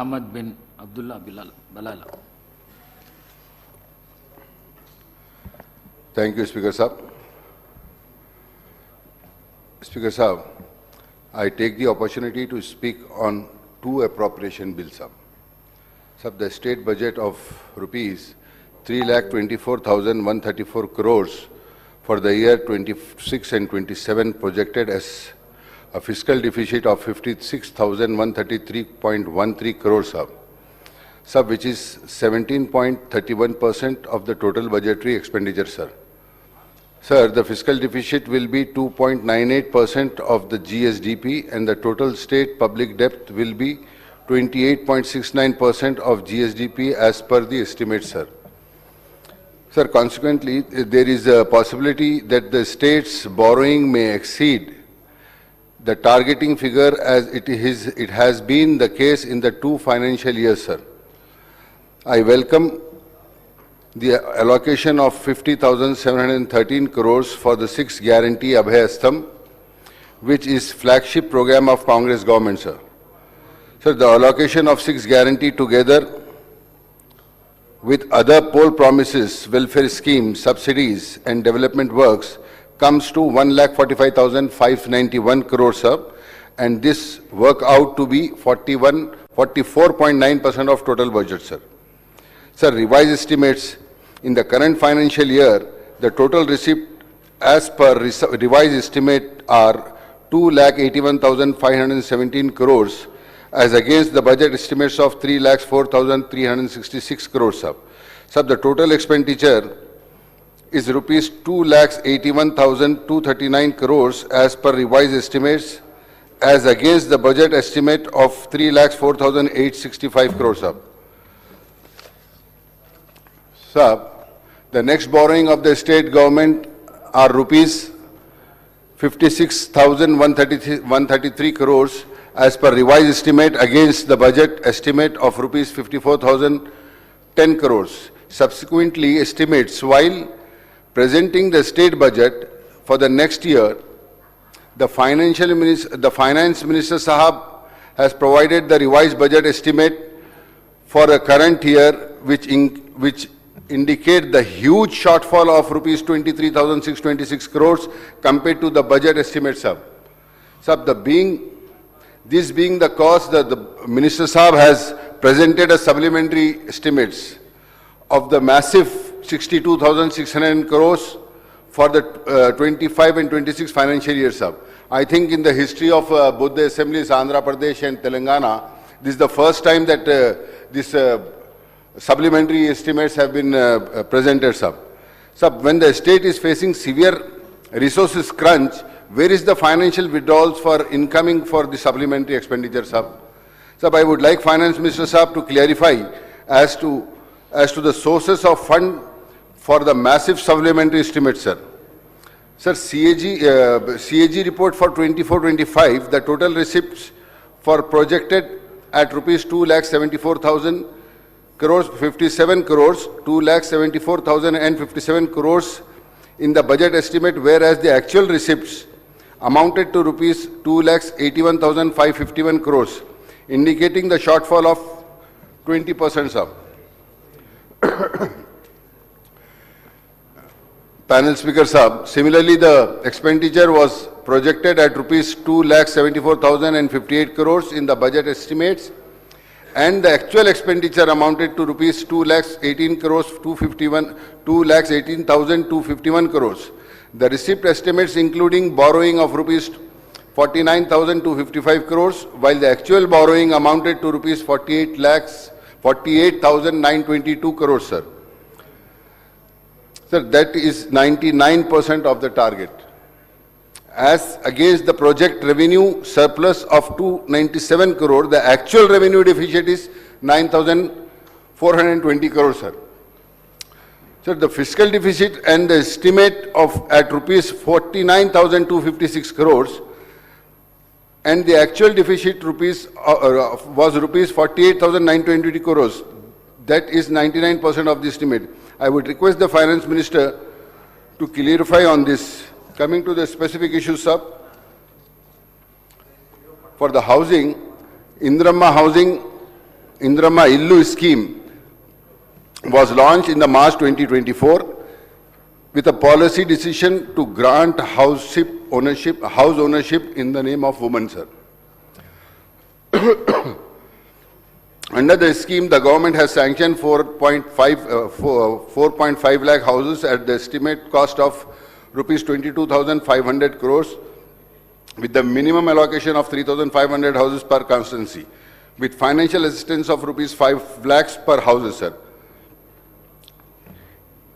Ahmad bin Abdullah Balala. Thank you, Speaker Sahab. Speaker Sahab, I take the opportunity to speak on two appropriation bills. Sahab, the state budget of rupees 3,24,134 crores for the year 26 and 27 projected as a fiscal deficit of 56,133.13 crores, sir, which is 17.31% of the total budgetary expenditure, sir. Sir, the fiscal deficit will be 2.98% of the GSDP and the total state public debt will be 28.69% of GSDP as per the estimate, sir. Sir, consequently, there is a possibility that the state's borrowing may exceed the targeting figure as it has been the case in the two financial years, sir. I welcome the allocation of 50,713 crores for the 6th guarantee Abhay Astam, which is flagship program of Congress government, sir. Sir, the allocation of 6th guarantee together with other poll promises, welfare schemes, subsidies and development works comes to 1,45,591 crores, sir, and this work out to be 44.9% of total budget, sir. Sir, revised estimates in the current financial year, the total receipt as per revised estimate are 2,81,517 crores as against the budget estimates of 3,04,366 crores, sir. Sir, the total expenditure is rupees 2,81,239 crores as per revised estimates as against the budget estimate of 3,04,865 crores, sir. Sir, the next borrowing of the state government are rupees 56,133 crores as per revised estimate against the budget estimate of rupees 54,010 crores. Subsequently, estimates while presenting the state budget for the next year, the finance minister Sahab has provided the revised budget estimate for the current year, which indicate the huge shortfall of rupees 23,626 crores compared to the budget estimate, sir. Sir, this being the cause, the Minister Sahab has presented a supplementary estimates of the massive 62,600 crores for the 25 and 26 financial years, sir. I think in the history of both the assemblies, Andhra Pradesh and Telangana, this is the first time that this supplementary estimates have been presented, sir. Sir, when the state is facing severe resources crunch, where is the financial withdrawals for incoming for the supplementary expenditure, sir? Sir, I would like Finance Minister Sahab to clarify as to the sources of fund for the massive supplementary estimates, sir. Sir, CAG report for 24-25, the total receipts for projected at rupees 2,74,000 crores, 57 crores, 2,74,057 crores in the budget estimate, whereas the actual receipts amounted to rupees 2,81,551 crores, indicating the shortfall of 20%, sir. Panel Speaker Sahab, similarly the expenditure was projected at rupees 2,74,058 crores in the budget estimates and the actual expenditure amounted to rupees 2,18,251 crores. The receipt estimates including borrowing of rupees 49,255 crores while the actual borrowing amounted to rupees 48,922 crores, sir. Sir, that is 99% of the target. As against the project revenue surplus of 297 crore, the actual revenue deficit is 9,420 crores, sir. Sir, the fiscal deficit and the estimate of at rupees 49,256 crores and the actual deficit was rupees 48,920 crores. That is 99% of the estimate. I would request the Finance Minister to clarify on this. Coming to the specific issues, sir. For the housing, Indramma housing Indrama Illu scheme was launched in the March 2024 with a policy decision to grant house ownership in the name of women, sir. Under the scheme, the government has sanctioned 4.5 lakh houses at the estimate cost of rupees 22,500 crores, with the minimum allocation of 3,500 houses per constituency, with financial assistance of rupees 5 lakhs per house, sir.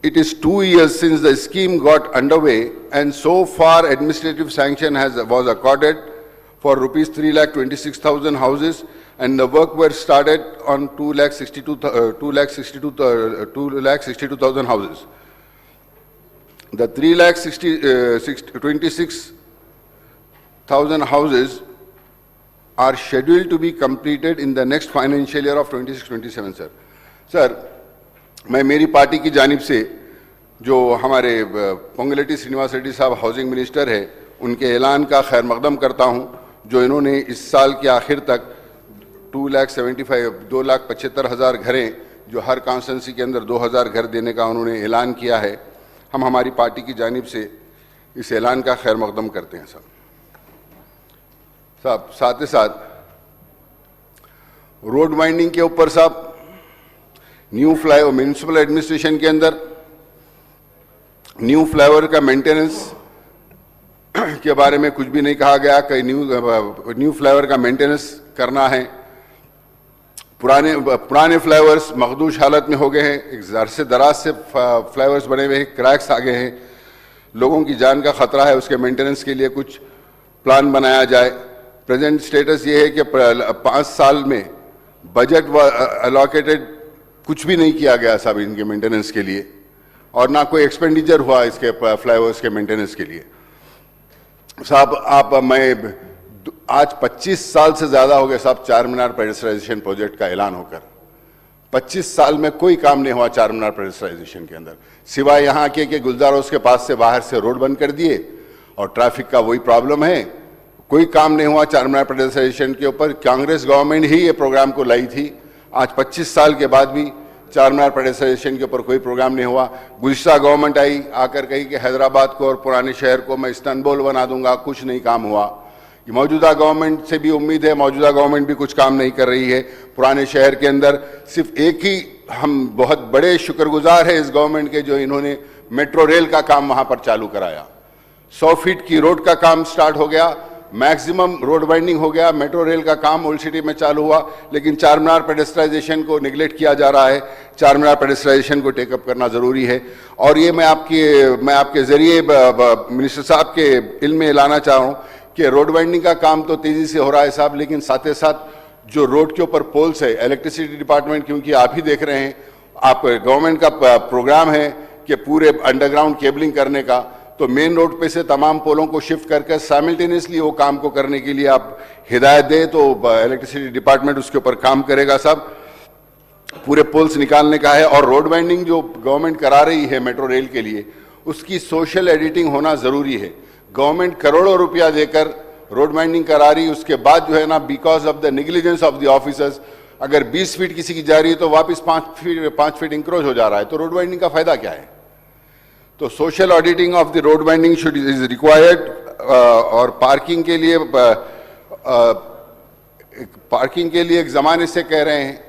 It is 2 years since the scheme got underway, and so far administrative sanction was accorded for rupees 3,26,000 houses, and the work was started on 2,62,000 houses. The 3,26,000 houses are scheduled to be completed in the next financial year of 26-27, sir. Sir, मैं मेरी party की जानिब से जो हमारे पोंगुलेटी श्रीनिवास रेड्डी साहब housing minister है, उनके ऐलान का खैर मकदम करता हूं, जो इन्होंने इस साल के आखिर तक 2,75,000 घरें, जो हर कॉन्स्टिट्यूंसी के अंदर 2,000 घर देने का उन्होंने ऐलान किया है। हम हमारी पार्टी की जानिब से इस ऐलान का खैर मकदम करते हैं साहब। साथ ही साथ रोड वाइंडिंग के ऊपर साहब, न्यू फ्लाईओवर म्यूनिसिपल एडमिनिस्ट्रेशन के अंदर न्यू फ्लाईओवर का मेंटेनेंस के बारे में कुछ भी नहीं कहा गया। कई न्यू फ्लाईओवर का मेंटेनेंस करना है। पुराने फ्लाईओवर्स मखदूश हालत में हो गए हैं, एक से दराज से फ्लाईओवर्स बने हुए हैं, क्रैक्स आ गए हैं, लोगों की जान का खतरा है। उसके मेंटेनेंस के लिए कुछ प्लान बनाया जाए। प्रेजेंट स्टेटस ये है कि 5 साल में बजट अलॉकेटेड कुछ भी नहीं किया गया साहब इनके मेंटेनेंस के लिए, और ना कोई एक्सपेंडिचर हुआ इसके फ्लाईओवर्स के मेंटेनेंस के लिए। साहब मैं आज 25 साल से ज्यादा हो गए साहब चार मीनार पेडेस्ट्राइजेशन प्रोजेक्ट का ऐलान होकर। 25 साल में कोई काम नहीं हुआ चार मीनार पेडेस्ट्राइजेशन के अंदर, सिवाय यहाँ के गुलजार हाउस के पास से बाहर से रोड बंद कर दिए, और ट्रैफिक का वही प्रॉब्लम है। कोई काम नहीं हुआ चार मीनार पेडेस्ट्राइजेशन के ऊपर। कांग्रेस गवर्नमेंट ही ये प्रोग्राम को लाई थी। आज 25 साल के बाद भी चार मीनार पेडेस्ट्राइजेशन के ऊपर कोई प्रोग्राम नहीं हुआ। गुज़िश्ता गवर्नमेंट आई, आकर कही कि हैदराबाद को और पुराने शहर को मैं इस्तांबुल बना दूंगा, कुछ नहीं काम हुआ। मौजूदा गवर्नमेंट से भी उम्मीद है, मौजूदा गवर्नमेंट भी कुछ काम नहीं कर रही है। पुराने शहर के अंदर सिर्फ एक ही, हम बहुत बड़े शुक्रगुजार हैं इस गवर्नमेंट के, जो इन्होंने मेट्रो रेल का काम वहां पर चालू कराया। 100 फीट की रोड का काम स्टार्ट हो गया, मैक्सिमम रोड वाइंडिंग हो गया, मेट्रो रेल का काम ओल्ड सिटी में चालू हुआ, लेकिन चार मीनार पेडेस्ट्राइजेशन को निगलेक्ट किया जा रहा है। चार मीनार पेडेस्ट्राइजेशन को टेकअप करना जरूरी है। और ये मैं आपके जरिए मिनिस्टर साहब के इल्म में लाना चाह रहा हूँ कि रोड वाइंडिंग का काम तो तेजी से हो रहा है साहब, लेकिन साथ ही साथ जो रोड के ऊपर पोल्स है, इलेक्ट्रिसिटी डिपार्टमेंट, क्योंकि आप ही देख रहे हैं, आप गवर्नमेंट का प्रोग्राम है कि पूरे अंडरग्राउंड केबलिंग करने का, तो मेन रोड पे से तमाम पोलों को शिफ्ट करके साइमल्टेनियसली वो काम को करने के लिए आप हिदायत दें तो इलेक्ट्रिसिटी डिपार्टमेंट उसके ऊपर काम करेगा साहब। पूरे पोल्स निकालने का है। और रोड वाइंडिंग जो गवर्नमेंट करा रही है मेट्रो रेल के लिए, उसकी सोशल एडिटिंग होना जरूरी है। गवर्नमेंट करोड़ों रुपया देकर रोड वाइंडिंग करा रही, उसके बाद जो है ना, because of the negligence of the officers, अगर 20 फीट किसी की जा रही है तो वापस 5 फीट इंक्रोच हो जा रहा है, तो रोड वाइंडिंग का फायदा क्या है? तो social auditing of the road winding should is required. और पार्किंग के लिए एक जमाने से कह रहे हैं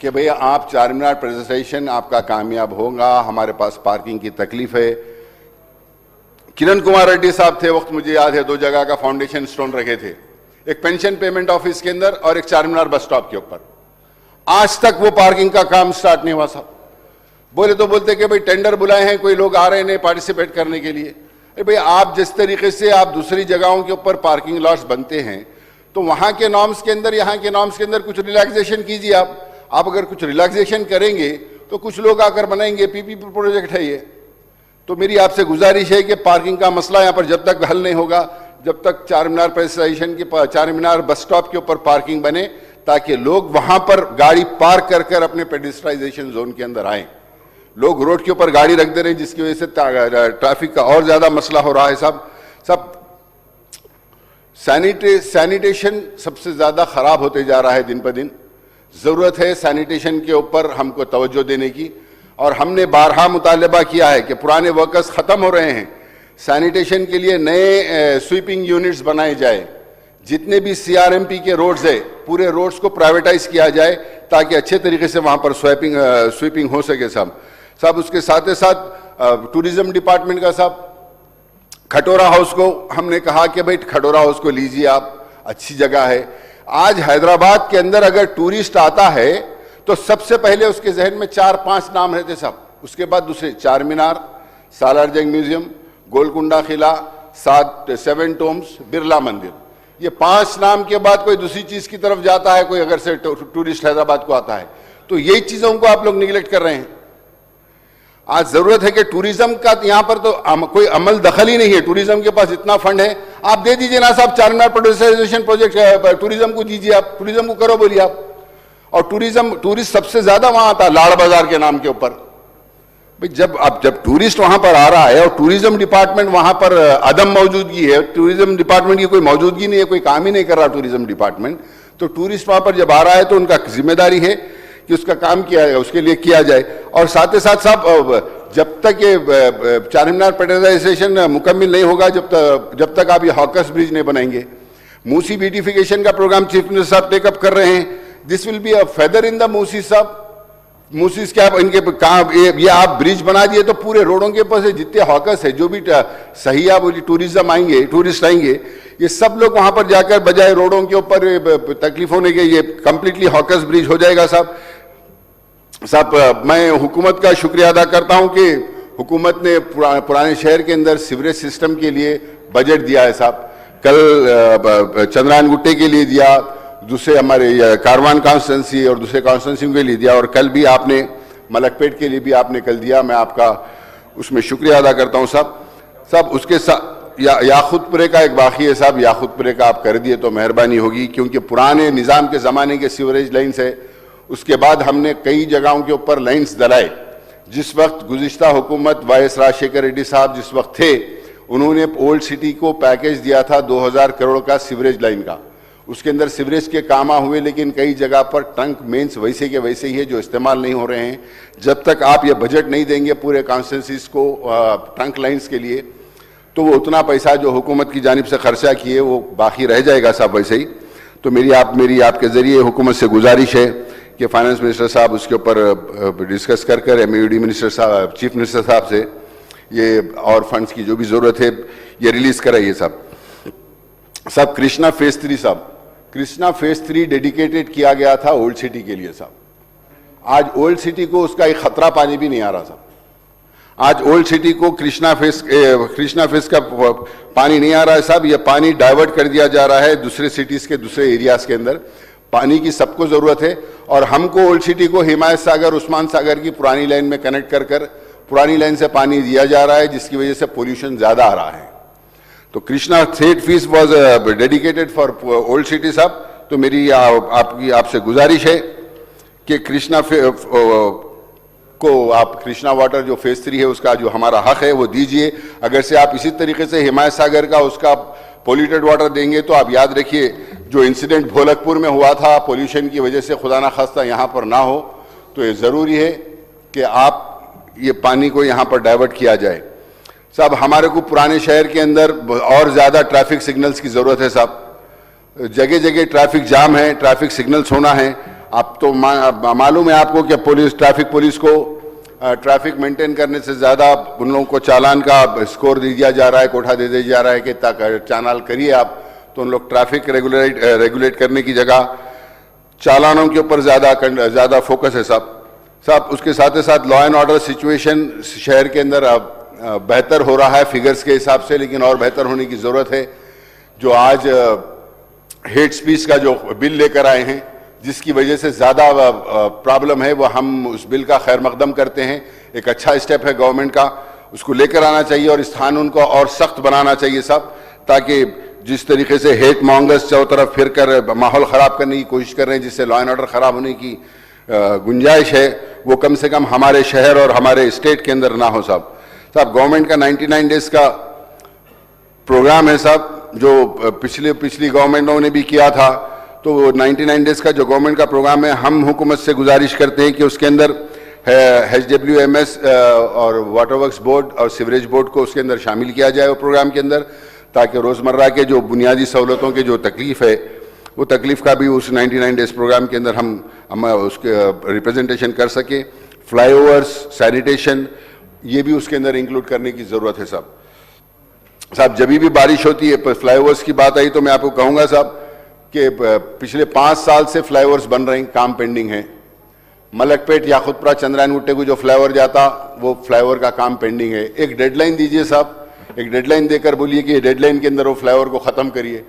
कि भैया आप चार मीनार पेडेस्ट्राइजेशन आपका कामयाब होगा, हमारे पास पार्किंग की तकलीफ है। किरण कुमार रेड्डी साहब थे वक्त, मुझे याद है, 2 जगह का फाउंडेशन स्टोन रखे थे, एक पेंशन पेमेंट ऑफिस के अंदर और एक चार मीनार बस स्टॉप के ऊपर। आज तक वो पार्किंग का काम स्टार्ट नहीं हुआ साहब। बोले तो बोलते कि भाई टेंडर बुलाए हैं, कोई लोग आ रहे हैं पार्टिसिपेट करने के लिए। अरे भाई, आप जिस तरीके से आप दूसरी जगहों के ऊपर पार्किंग लॉट्स बनते हैं, तो वहां के नॉर्म्स के अंदर, यहाँ के नॉर्म्स के अंदर कुछ रिलैक्सेशन कीजिए। आप अगर कुछ रिलैक्सेशन करेंगे तो कुछ लोग आकर बनाएंगे। पीपीपी प्रोजेक्ट है ये। तो मेरी आपसे गुजारिश है कि पार्किंग का मसला यहाँ पर जब तक हल नहीं होगा, जब तक चार मीनार पेडेस्ट्राइजेशन के चार मीनार बस स्टॉप के ऊपर पार्किंग बने, ताकि लोग वहां पर गाड़ी पार्क कर कर अपने पेडेस्ट्राइजेशन जोन के अंदर आए। लोग रोड के ऊपर गाड़ी रख दे रहे हैं, जिसकी वजह से ट्रैफिक का और ज्यादा मसला हो रहा है सब। सैनिटेशन सबसे ज्यादा खराब होते जा रहा है दिन पर दिन। जरूरत है सैनिटेशन के ऊपर हमको तवज्जो देने की, और हमने बारहा मुतालबा किया है कि पुराने वर्कर्स खत्म हो रहे हैं, सैनिटेशन के लिए नए स्वीपिंग यूनिट्स बनाए जाए, जितने भी सीआरएमपी के रोड्स है पूरे रोड्स को प्राइवेटाइज किया जाए ताकि अच्छे तरीके से वहां पर स्वीपिंग हो सके साहब। उसके साथ ही साथ टूरिज्म डिपार्टमेंट का साहब, खटोरा हाउस को हमने कहा कि भाई खटोरा हाउस को लीजिए आप, अच्छी जगह है। आज हैदराबाद के अंदर अगर टूरिस्ट आता है तो सबसे पहले उसके जहन में 4-5 नाम रहते साहब, उसके बाद दूसरे चार मीनार, सालार जंग म्यूजियम, गोलकुंडा किला, 7 टोम्स, बिरला मंदिर। ये 5 नाम के बाद कोई दूसरी चीज की तरफ जाता है, कोई अगर से टूरिस्ट हैदराबाद को आता है तो यही चीजों को आप लोग निगलेक्ट कर रहे हैं। आज जरूरत है कि टूरिज्म का यहां पर तो कोई अमल दखल ही नहीं है। टूरिज्म के पास इतना फंड है, आप दे दीजिए ना साहब, चारमीनार प्रोड्यूसराइजेशन प्रोजेक्ट टूरिज्म को दीजिए, आप टूरिज्म को करो बोलिए आप। और टूरिस्ट सबसे ज्यादा वहां आता है लाड़ बाजार के नाम के ऊपर। भाई जब टूरिस्ट वहां पर आ रहा है और टूरिज्म डिपार्टमेंट वहां पर अदम मौजूदगी है, टूरिज्म डिपार्टमेंट की कोई मौजूदगी नहीं है, कोई काम ही नहीं कर रहा टूरिज्म डिपार्टमेंट, तो टूरिस्ट वहां पर जब आ रहा है तो उनका जिम्मेदारी है कि उसका काम किया जाए, उसके लिए किया जाए। और साथ ही साथ साहब, जब तक ये चारमीनार प्रोड्यूसराइजेशन मुकम्मल नहीं होगा, जब तक आप ये हॉकर्स ब्रिज नहीं बनाएंगे, मूसी ब्यूटिफिकेशन का प्रोग्राम चीफ मिनिस्टर साहब टेकअप कर रहे हैं, this will be a feather in the Musi साहब। मूसीज क्या इनके काम, ये आप ब्रिज बना दिए तो पूरे रोडों के ऊपर से जितने हॉकर्स है, जो भी सहिया टूरिज्म आएंगे, टूरिस्ट आएंगे, ये सब लोग वहां पर जाकर बजाय रोडों के ऊपर तकलीफ होने के ये कंप्लीटली हॉकर्स ब्रिज हो जाएगा साहब। मैं हुकूमत का शुक्रिया अदा करता हूं कि हुकूमत ने पुराने शहर के अंदर सीवरेज सिस्टम के लिए बजट दिया है साहब। कल चंद्रायन गुट्टे के लिए दिया, दूसरे हमारे कारवान कॉन्स्टिट्यूंसी और दूसरे कॉन्स्टिट्यूंसी के लिए दिया, और कल भी आपने मलकपेट के लिए भी आपने कल दिया। मैं आपका उसमें शुक्रिया अदा करता हूं साहब। उसके साथ याखुतपुरे का एक बाकी है साहब, याखुतपुरे का आप कर दिए तो मेहरबानी होगी, क्योंकि पुराने निज़ाम के ज़माने के सीवरेज लाइन्स है। उसके बाद हमने कई जगहों के ऊपर लाइन्स डलाए। जिस वक्त गुज़िश्ता हुकूमत वाईएस राजशेखर रेड्डी साहब जिस वक्त थे, उन्होंने ओल्ड सिटी को पैकेज दिया था 2000 करोड़ का सीवरेज लाइन का। उसके अंदर सीवरेज के काम हुए, लेकिन कई जगह पर ट्रंक मेंस वैसे के वैसे ही है जो इस्तेमाल नहीं हो रहे हैं। जब तक आप ये बजट नहीं देंगे पूरे कॉन्स्टिट्यूंसीज को ट्रंक लाइन्स के लिए, तो वो उतना पैसा जो हुकूमत की जानिब से खर्चा किए वो बाकी रह जाएगा साहब वैसे ही। तो मेरी आपके जरिए हुकूमत से गुजारिश है कि फाइनेंस मिनिस्टर साहब उसके ऊपर डिस्कस कर एमयूडी मिनिस्टर साहब, चीफ मिनिस्टर साहब से ये और फंड्स की जो भी जरूरत है ये रिलीज कराइए साहब। कृष्णा फेज 3 साहब, कृष्णा फेज 3 डेडिकेटेड किया गया था ओल्ड सिटी के लिए साहब। आज ओल्ड सिटी को उसका एक खतरा पानी भी नहीं आ रहा साहब। आज ओल्ड सिटी को कृष्णा फेज का पानी नहीं आ रहा है साहब। ये पानी डाइवर्ट कर दिया जा रहा है दूसरे सिटीज के दूसरे एरियाज के अंदर। पानी की सबको जरूरत है, और हमको ओल्ड सिटी को हिमायत सागर, उस्मान सागर की पुरानी लाइन में कनेक्ट कर पुरानी लाइन से पानी दिया जा रहा है, जिसकी वजह से पोल्यूशन ज्यादा आ रहा है। तो Krishna fees was dedicated for old city साहब। तो मेरी आपसे गुजारिश है कि कृष्णा को आप कृष्णा वाटर जो फेज 3 है उसका जो हमारा हक है वो दीजिए। अगर से आप इसी तरीके से हिमायत सागर का उसका पोल्यूटेड वाटर देंगे तो आप याद रखिए जो इंसिडेंट भोलकपुर में हुआ था पोल्यूशन की वजह से, खुदा ना खास्ता यहाँ पर ना हो। तो ये ज़रूरी है कि आप ये पानी को यहाँ पर डाइवर्ट किया जाए साहब। हमारे को पुराने शहर के अंदर और ज़्यादा ट्रैफिक सिग्नल्स की ज़रूरत है साहब। जगह जगह ट्रैफिक जाम है, ट्रैफिक सिग्नल्स होना है। आप तो मालूम है आपको कि ट्रैफिक पुलिस को ट्रैफिक मेंटेन करने से ज़्यादा उन लोगों को चालान का स्कोर दे दिया जा रहा है, कोठा दे दिया जा रहा है कि चालान करिए आप। तो उन लोग ट्रैफिक रेगुलेट करने की जगह चालानों के ऊपर ज़्यादा फोकस है साहब। उसके साथ ही साथ लॉ एंड ऑर्डर सिचुएशन शहर के अंदर बेहतर हो रहा है फिगर्स के हिसाब से, लेकिन और बेहतर होने की ज़रूरत है। जो आज हेट स्पीच का जो बिल लेकर आए हैं, जिसकी वजह से ज़्यादा प्रॉब्लम है, वो हम उस बिल का खैर मकदम करते हैं। एक अच्छा स्टेप है गवर्नमेंट का, उसको लेकर आना चाहिए और इस कानून को और सख्त बनाना चाहिए साहब, ताकि जिस तरीके से हेट मॉन्गर्स चारों तरफ फिर कर माहौल ख़राब करने की कोशिश कर रहे हैं, जिससे लॉ एंड ऑर्डर ख़राब होने की गुंजाइश है, वो कम से कम हमारे शहर और हमारे स्टेट के अंदर ना हो साहब। गवर्नमेंट का 99 डेज का प्रोग्राम है साहब, जो पिछली गवर्नमेंटों ने भी किया था। तो 99 डेज का जो गवर्नमेंट का प्रोग्राम है, हम हुकूमत से गुजारिश करते हैं कि उसके अंदर HWMS और वाटर वर्क्स बोर्ड और सीवरेज बोर्ड को उसके अंदर शामिल किया जाए वो प्रोग्राम के अंदर, ताकि रोज़मर्रा के जो बुनियादी सहूलतों के जो तकलीफ है वो तकलीफ का भी उस 99 डेज प्रोग्राम के अंदर हम उसके रिप्रेजेंटेशन कर सके। फ्लाईओवर्स, सैनिटेशन, ये भी उसके अंदर इंक्लूड करने की ज़रूरत है साहब। जब भी बारिश होती है, फ्लाईओवर्स की बात आई तो मैं आपको कहूँगा साहब कि पिछले 5 साल से फ्लाईओवर्स बन रहे हैं, काम पेंडिंग है। मलकपेट याकुतपुरा चंद्रायन गुट्टे को जो फ्लाईओवर जाता, वो फ्लाईओवर का काम पेंडिंग है। एक डेडलाइन दीजिए साहब, एक डेडलाइन देकर बोलिए कि डेडलाइन के अंदर वो फ्लाईओवर को ख़त्म करिए।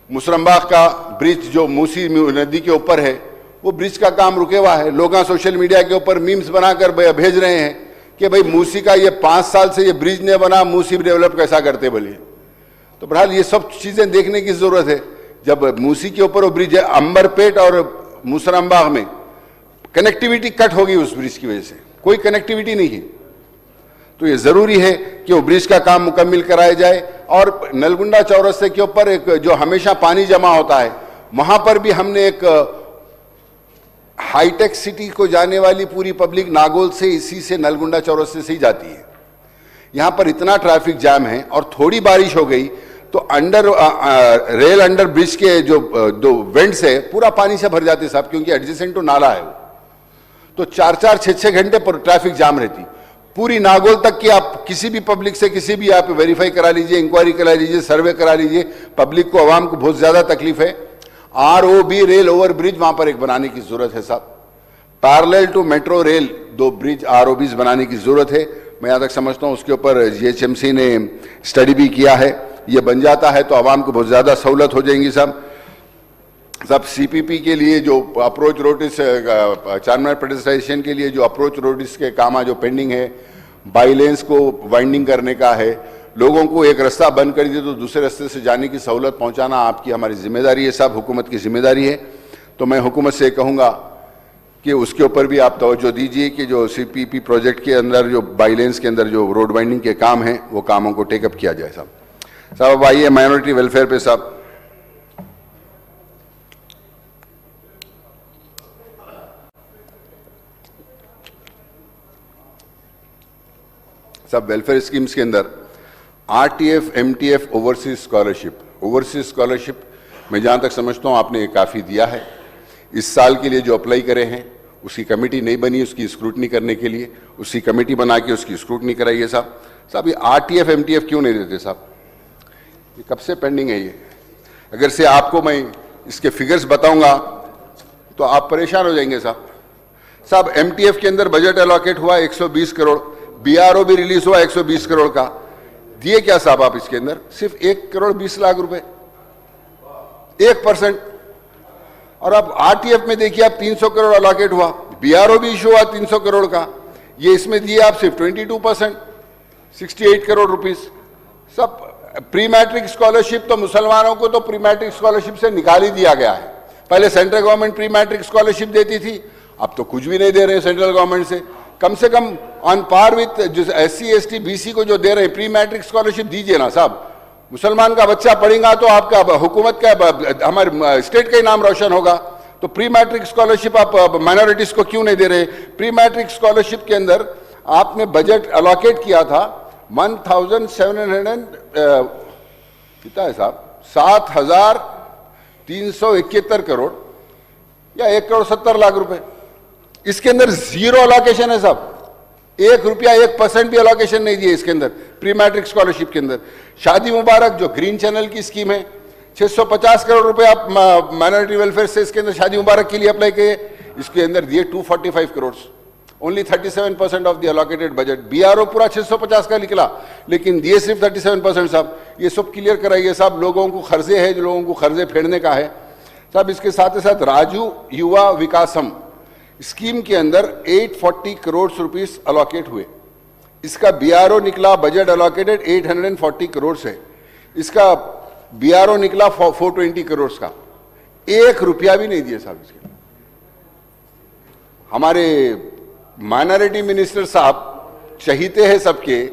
मुसरम्बाग का ब्रिज जो मूसी नदी के ऊपर है, वो ब्रिज का काम रुके हुआ है। लोग सोशल मीडिया के ऊपर मीम्स बनाकर भेज रहे हैं कि भाई मूसी का ये 5 साल से ये ब्रिज नहीं बना, मूसी डेवलप कैसा करते बोलिए। तो बहरहाल ये सब चीज़ें देखने की ज़रूरत है। जब मूसी के ऊपर वो ब्रिज है, अंबरपेट और मुसरम्बाग में कनेक्टिविटी कट होगी उस ब्रिज की वजह से, कोई कनेक्टिविटी नहीं है। तो ये ज़रूरी है कि वो ब्रिज का काम मुकम्मल कराया जाए। और नलगुंडा चौरस्ते के ऊपर एक जो हमेशा पानी जमा होता है, वहाँ पर भी हमने एक हाईटेक सिटी को जाने वाली पूरी पब्लिक नागोल से, इसी से नलगुंडा चौरस्ते से ही जाती है। यहाँ पर इतना ट्रैफिक जाम है और थोड़ी बारिश हो गई तो रेल अंडर ब्रिज के जो 2 वेंट्स है पूरा पानी से भर जाते साहब, क्योंकि एडजेसेंट तो नाला है वो। तो 4-4, 6-6 घंटे पर ट्रैफिक जाम रहती पूरी नागौल तक की। आप किसी भी पब्लिक से किसी भी आप वेरीफाई करा लीजिए, इंक्वायरी करा लीजिए, सर्वे करा लीजिए, पब्लिक को, आवाम को बहुत ज्यादा तकलीफ है। ROB रेल ओवर ब्रिज वहां पर एक बनाने की जरूरत है साहब। Parallel to metro rail 2 bridge ROBs बनाने की जरूरत है। मैं यहाँ तक समझता हूँ उसके ऊपर GHMC ने स्टडी भी किया है। ये बन जाता है तो आवाम को बहुत ज्यादा सहूलत हो जाएंगी साहब। CPP के लिए जो अप्रोच रोड्स, चारमीनार पेडेस्ट्रियन के लिए जो अप्रोच रोड्स के काम जो पेंडिंग है, बाईलेंस को वाइंडिंग करने का है, लोगों को एक रास्ता बंद कर दिए तो दूसरे रास्ते से जाने की सहूलत पहुंचाना आपकी, हमारी जिम्मेदारी है साहब, हुकूमत की जिम्मेदारी है। तो मैं हुकूमत से कहूँगा कि उसके ऊपर भी आप तवज्जो दीजिए कि जो CPP प्रोजेक्ट के अंदर जो बाईलेंस के अंदर जो रोड वाइंडिंग के काम हैं वो कामों को टेकअप किया जाए साहब। अब आइए माइनॉरिटी वेलफेयर पे साहब। सब वेलफेयर स्कीम्स के अंदर RTF, MTF, ओवरसीज स्कॉलरशिप मैं जहाँ तक समझता हूँ आपने काफ़ी दिया है। इस साल के लिए जो अप्लाई करे हैं उसकी कमेटी नहीं बनी, उसकी स्क्रूटनी करने के लिए उसकी कमेटी बना के उसकी स्क्रूटनी कराइए साहब। ये RTF, MTF क्यों नहीं देते साहब? ये कब से पेंडिंग है ये? अगर से आपको मैं इसके फिगर्स बताऊंगा तो आप परेशान हो जाएंगे साहब। MTF के अंदर बजट अलॉकेट हुआ 120 करोड़, BRO भी रिलीज हुआ 120 करोड़ का। दिए क्या साहब आप इसके अंदर? सिर्फ 1 करोड़ 20 लाख रुपए, 1%। और अब RTF में देखिए आप 300 करोड़ अलॉकेट हुआ, BRO भी इशू हुआ 300 करोड़ का, ये इसमें दिए आप सिर्फ 22%, 68 करोड़ रुपीस। सब प्री मैट्रिक स्कॉलरशिप तो मुसलमानों को तो प्री मैट्रिक स्कॉलरशिप से निकाल ही दिया गया है। पहले central government pre matric scholarship देती थी, अब तो कुछ भी नहीं दे रहे हैं सेंट्रल गवर्नमेंट से। कम से ऑन पार विथ जो SC, ST, BC को जो दे रहे हैं प्री मैट्रिक स्कॉलरशिप दीजिए ना साहब। मुसलमान का बच्चा पढ़ेगा तो आपका हुकूमत का, हमारे स्टेट का ही नाम रोशन होगा। तो प्री मैट्रिक स्कॉलरशिप आप माइनॉरिटीज को क्यों नहीं दे रहे? प्री मैट्रिक स्कॉलरशिप के अंदर आपने बजट अलॉकेट किया था 1700 कितना है साहब, 7,371 करोड़ या 1 करोड़ 70 लाख रुपए। इसके अंदर जीरो अलॉकेशन है साहब, 1 रुपया 1% भी अलॉकेशन नहीं दिए इसके अंदर प्री मैट्रिक स्कॉलरशिप के अंदर। शादी मुबारक जो ग्रीन चैनल की स्कीम है, 650 करोड़ रुपए आप माइनॉरिटी वेलफेयर से इसके अंदर शादी मुबारक के लिए अप्लाई किए, इसके अंदर दिए 245 crore, only 37% of the allocated budget. BRO पूरा 650 का निकला लेकिन दिए सिर्फ 37% साहब। ये सब क्लियर कराइए साहब, लोगों को खर्जे है, जो लोगों को खर्जे फेरने का है साहब। इसके साथ ही साथ राजू युवा विकासम स्कीम के अंदर 840 करोड़ रुपीस अलॉकेट हुए। इसका BRO निकला, बजट अलॉकेटेड 840 करोड़ है, इसका BRO निकला 420 करोड़ का, 1 रुपया भी नहीं दिए साहब इसके। हमारे माइनॉरिटी मिनिस्टर साहब चहीते हैं सबके,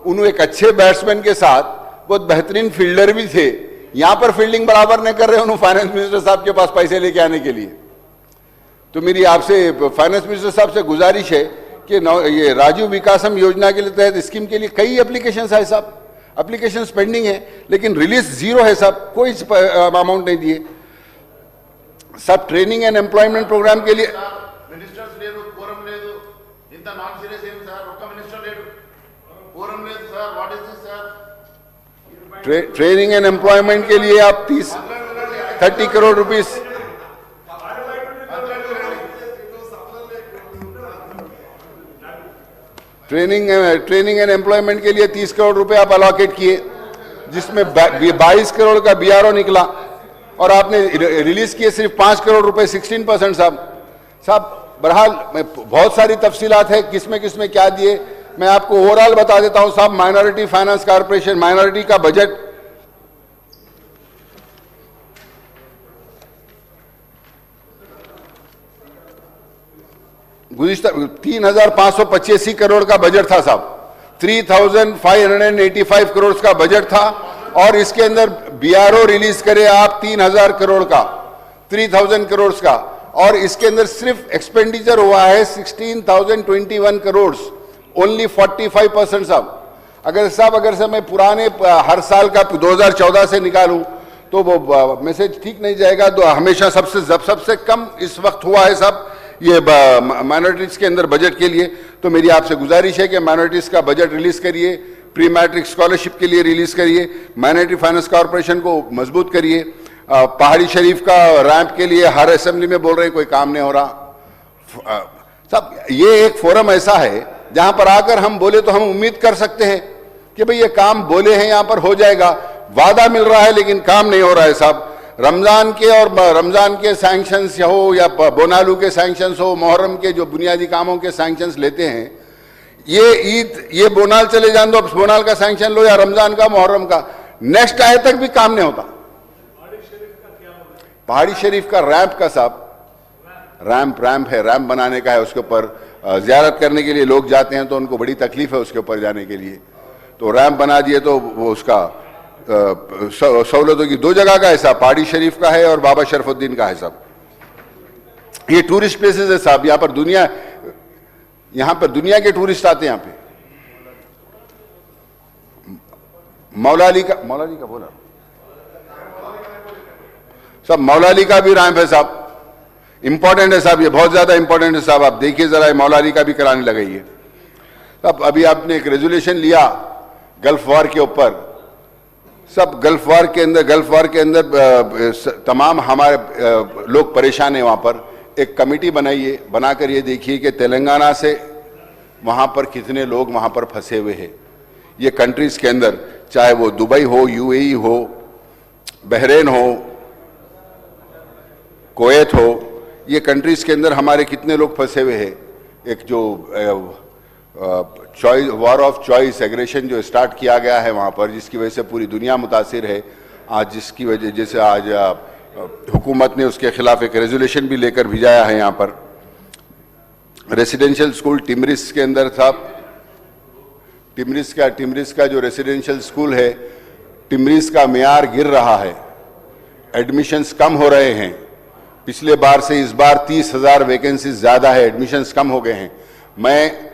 उन्होंने एक अच्छे बैट्समैन के साथ बहुत बेहतरीन फील्डर भी थे, यहां पर फील्डिंग बराबर नहीं कर रहे उन्होंने फाइनेंस मिनिस्टर साहब के पास पैसे लेके आने के लिए। तो मेरी आपसे फाइनेंस मिनिस्टर साहब से गुजारिश है कि ये राजीव विकासम योजना के लिए तहत स्कीम के लिए कई एप्लीकेशन है साहब, एप्लीकेशन पेंडिंग है, लेकिन रिलीज जीरो है साहब, कोई अमाउंट नहीं दिए सब। ट्रेनिंग एंड एम्प्लॉयमेंट प्रोग्राम के लिए మినిస్టర్స్ లేరు, కోరం లేదు, ఇంత నాన్ సీరియస్ ఏం సార్? ఒక్క మినిస్టర్ లేడు, కోరం లేదు sir, what is this sir? Training and employment के लिए आप 30 crore rupees training and employment के लिए 30 करोड़ रुपए आप अलॉकेट किए, जिसमें 22 करोड़ का बीआरओ निकला और आपने रिलीज किए सिर्फ 5 करोड़ रुपए, 16% साहब। बहरहाल बहुत सारी तफसीलात है किसमें किसमें क्या दिए, मैं आपको ओवरऑल बता देता हूं साहब। माइनॉरिटी फाइनेंस कॉर्पोरेशन, माइनॉरिटी का बजट गुज़िश्ता 3,585 करोड़ का बजट था साहब, 3,585 करोड़ का बजट था और इसके अंदर बीआरओ रिलीज करे आप 3,000 करोड़ का, 3,000 करोड़ का, और इसके अंदर सिर्फ एक्सपेंडिचर हुआ है 16,021 करोड़, ओनली 45% साहब। अगर से मैं पुराने हर साल का 2014 से निकालूं तो वो मैसेज ठीक नहीं जाएगा। तो हमेशा सबसे कम इस वक्त हुआ है साहब ये माइनॉरिटीज के अंदर बजट के लिए। तो मेरी आपसे गुजारिश है कि माइनॉरिटीज का बजट रिलीज करिए, प्री मैट्रिक स्कॉलरशिप के लिए रिलीज करिए, माइनॉरिटी फाइनेंस कॉर्पोरेशन को मजबूत करिए। पहाड़ी शरीफ का रैंप के लिए हर असेंबली में बोल रहे हैं कोई काम नहीं हो रहा साहब। ये एक फोरम ऐसा है जहां पर आकर हम बोले तो हम उम्मीद कर सकते हैं कि भाई ये काम बोले हैं यहां पर हो जाएगा, वादा मिल रहा है लेकिन काम नहीं हो रहा है साहब। रमजान के सैंक्शंस हो या बोनालू के सैंक्शंस हो, मुहर्रम के जो बुनियादी कामों के सैंक्शंस लेते हैं, ये ईद, ये बोनाल चले जान दो, बोनाल का सैंक्शन लो या रमजान का, मुहर्रम का, नेक्स्ट आए तक भी काम नहीं होता। पहाड़ी शरीफ का रैंप का साहब, रैंप है, रैंप बनाने का है, उसके ऊपर जियारत करने के लिए लोग जाते हैं तो उनको बड़ी तकलीफ है उसके ऊपर जाने के लिए। तो रैंप बना दिए तो वो उसका सहूलतों की 2 जगह का है साहब, पहाड़ी शरीफ का है और बाबा शरफुद्दीन का है साहब। ये टूरिस्ट प्लेसेस है साहब, यहां पर दुनिया के टूरिस्ट आते हैं यहां पे। मौला अली का बोला साहब, मौला अली का भी रैंप है साहब, इंपॉर्टेंट है साहब, ये बहुत ज्यादा इंपॉर्टेंट है साहब। आप देखिए जरा, मौला अली का भी कराने लगाइए साहब। अभी आपने एक रेजोल्यूशन लिया गल्फ वॉर के ऊपर सब, गल्फ वॉर के अंदर तमाम हमारे लोग परेशान हैं वहां पर। एक कमेटी बनाइए, बनाकर ये देखिए कि तेलंगाना से वहां पर कितने लोग वहां पर फंसे हुए हैं। ये कंट्रीज के अंदर, चाहे वो दुबई हो, यूएई हो, बहरेन हो, कुवैत हो, ये कंट्रीज के अंदर हमारे कितने लोग फंसे हुए हैं। एक जो choice, war of choice, aggression जो स्टार्ट किया गया है वहाँ पर, जिसकी वजह से पूरी दुनिया मुतासिर है आज, जिसकी वजह जैसे आज हुकूमत ने उसके खिलाफ एक रेजोल्यूशन भी लेकर भिजाया है यहाँ पर। रेसिडेंशियल स्कूल टिमरिस के अंदर साहब, टिमरिस का जो रेसिडेंशियल स्कूल है, टिमरिस का मेयार गिर रहा है, एडमिशन्स कम हो रहे हैं। पिछले बार से इस बार 30,000 वैकेंसीज ज्यादा है, एडमिशन्स कम हो गए हैं। मैं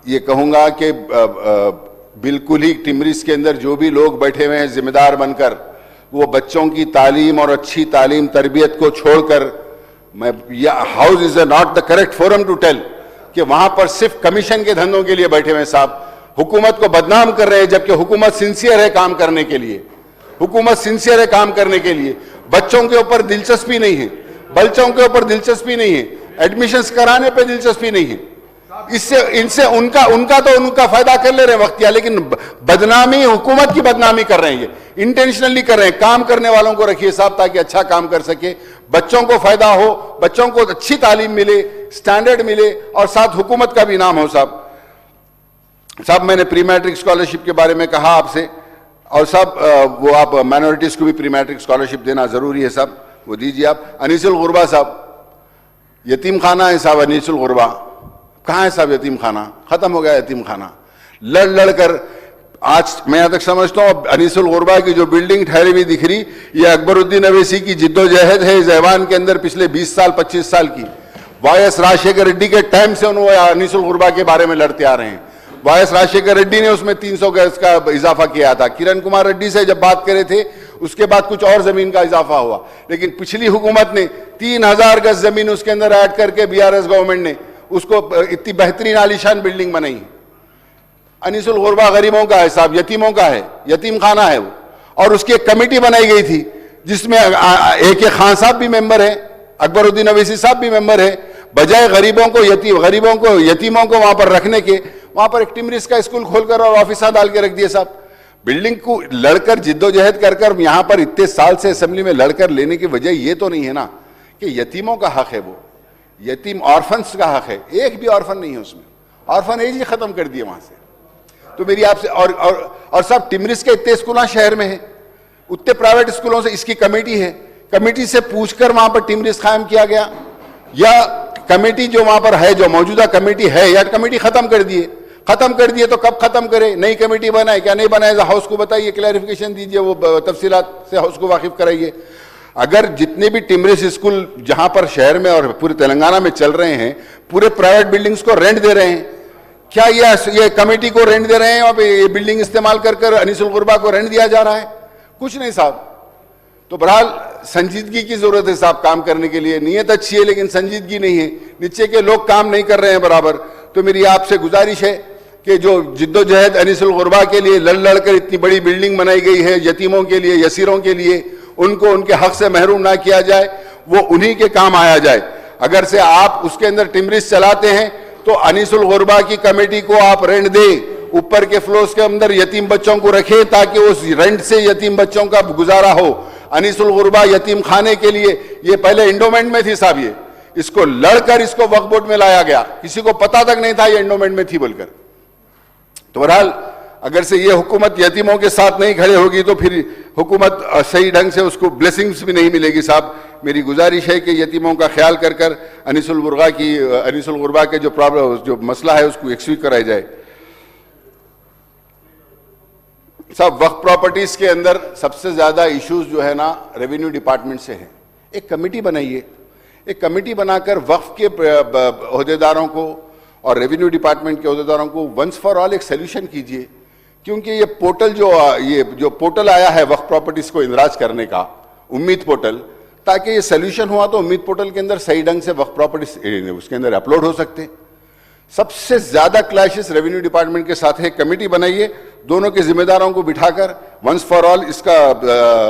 ये कहूंगा कि बिल्कुल ही टिमरिस के अंदर जो भी लोग बैठे हुए हैं जिम्मेदार बनकर, वो बच्चों की तालीम और अच्छी तालीम तरबियत को छोड़कर, मैं house is not the correct forum to tell कि वहां पर सिर्फ कमीशन के धंधों के लिए बैठे हुए साहब, हुकूमत को बदनाम कर रहे हैं, जबकि हुकूमत सिंसियर है काम करने के लिए, हुकूमत सिंसियर है काम करने के लिए। बच्चों के ऊपर दिलचस्पी नहीं है, एडमिशंस कराने पे दिलचस्पी नहीं है। इनसे उनका फायदा कर ले रहे हैं वक्तिया, लेकिन बदनामी, हुकूमत की बदनामी कर रहे हैं, ये इंटेंशनली कर रहे हैं। काम करने वालों को रखिए साहब ताकि अच्छा काम कर सके, बच्चों को फायदा हो, बच्चों को अच्छी तालीम मिले, स्टैंडर्ड मिले और साथ हुकूमत का भी नाम हो साहब। मैंने प्री मैट्रिक स्कॉलरशिप के बारे में कहा आपसे, और साहब वो आप माइनॉरिटीज को भी प्री मैट्रिक स्कॉलरशिप देना जरूरी है साहब, वो दीजिए आप। अनीसुल गुरबा साहब, यतीम खाना है साहब, अनीसुल गुरबा कहाँ है साहब? यतीम खाना खत्म हो गया, यतीम खाना लड़ कर आज मैं यहाँ तक समझता हूँ अनीसुल गुरबा की जो बिल्डिंग ठहरी हुई दिख रही, ये अकबरुद्दीन अवैसी की जिद्दोजहद है इस ऐवान के अंदर पिछले 20 साल 25 साल की। वाईएस राजशेखर रेड्डी के टाइम से उन्होंने अनीसुल गुरबा के बारे में लड़ते आ रहे हैं। वाईएस राजशेखर रेड्डी ने उसमें 300 गज का इजाफा किया था। किरण कुमार रेड्डी से जब बात करे थे उसके बाद कुछ और जमीन का इजाफा हुआ, लेकिन पिछली हुकूमत ने 3000 गज जमीन उसके अंदर ऐड करके बीआरएस गवर्नमेंट ने उसको इतनी बेहतरीन आलीशान बिल्डिंग बनाई। अनीसुल गुरबा गरीबों का है साहब, यतीमों का है, यतीम खाना है वो। और उसकी एक कमेटी बनाई गई थी जिसमें AK खान साहब भी मेंबर है, अकबरुद्दीन अवैसी साहब भी मेंबर है। बजाय गरीबों को यतीमों को वहां पर रखने के, वहां पर एक टिमरिस का स्कूल खोलकर और ऑफिस डाल के रख दिए साहब। बिल्डिंग को लड़कर जिद्दोजहद कर यहां पर इतने साल से असेंबली में लड़कर लेने की वजह ये तो नहीं है ना कि यतीमों का हक है, वो यतीम ऑर्फन्स का हक है। एक भी ऑर्फन नहीं है उसमें, ऑर्फन एज ही खत्म कर दिए वहां से। तो मेरी आपसे और सब टिमरिस के इतने स्कूल शहर में है, उतने प्राइवेट स्कूलों से इसकी कमेटी है, कमेटी से पूछकर वहां पर टिमरिस कायम किया गया, या कमेटी जो वहां पर है, जो मौजूदा कमेटी है, या कमेटी खत्म कर दिए तो कब खत्म करे, नई कमेटी बनाए क्या नहीं बनाए, हाउस को बताइए, क्लैरिफिकेशन दीजिए, वो तफसीलात से हाउस को वाकिफ कराइए। अगर जितने भी टिमरिस स्कूल जहां पर शहर में और पूरे तेलंगाना में चल रहे हैं, पूरे प्राइवेट बिल्डिंग्स को रेंट दे रहे हैं, क्या ये कमेटी को रेंट दे रहे हैं और ये बिल्डिंग इस्तेमाल कर अनीसुल गुरबा को रेंट दिया जा रहा है? कुछ नहीं साहब। तो बहरहाल संजीदगी की जरूरत है साहब काम करने के लिए। नीयत अच्छी है लेकिन संजीदगी नहीं है, नीचे के लोग काम नहीं कर रहे हैं बराबर। तो मेरी आपसे गुजारिश है कि जो जिद्दोजहद अनीसुल गुरबा के लिए लड़ कर इतनी बड़ी बिल्डिंग बनाई गई है, यतीमों के लिए, यसीरों के लिए, उनको उनके हक से महरूम ना किया जाए, वो उन्हीं के काम आया जाए। अगर से आप उसके अंदर टिमरिस चलाते हैं तो अनीसुल गुरबा की कमेटी को आप रेंट दें, ऊपर के फ्लोर्स के अंदर यतीम बच्चों को रखें ताकि उस रेंट से यतीम बच्चों का गुजारा हो। अनीसुल गुरबा यतीम खाने के लिए ये पहले इंडोमेंट में थी साहब, ये इसको लड़कर इसको वक्फ बोर्ड में लाया गया, किसी को पता तक नहीं था ये इंडोमेंट में थी बोलकर। तो बहरहाल अगर से ये हुकूमत यतीमों के साथ नहीं खड़े होगी तो फिर हुकूमत सही ढंग से उसको ब्लेसिंग्स भी नहीं मिलेगी साहब। मेरी गुजारिश है कि यतीमों का ख्याल कर अनीसुल गुरबा के जो मसला है उसको एक्सक्यूट कराया जाए साहब। वक्फ प्रॉपर्टीज के अंदर सबसे ज्यादा इश्यूज जो है ना रेवेन्यू डिपार्टमेंट से है। एक कमेटी बनाइए, एक कमेटी बनाकर वक्फ के ओहदेदारों को और रेवेन्यू डिपार्टमेंट के ओहदेदारों को वंस फॉर ऑल एक सोल्यूशन कीजिए, क्योंकि ये पोर्टल जो पोर्टल आया है वक्फ प्रॉपर्टीज को इंदराज करने का, उम्मीद पोर्टल, ताकि ये सोल्यूशन हुआ तो उम्मीद पोर्टल के अंदर सही ढंग से वक्फ प्रॉपर्टीज उसके अंदर अपलोड हो सकते हैं। सबसे ज्यादा क्लैशेस रेवेन्यू डिपार्टमेंट के साथ है। कमेटी बनाइए, दोनों के जिम्मेदारों को बिठाकर वंस फॉर ऑल इसका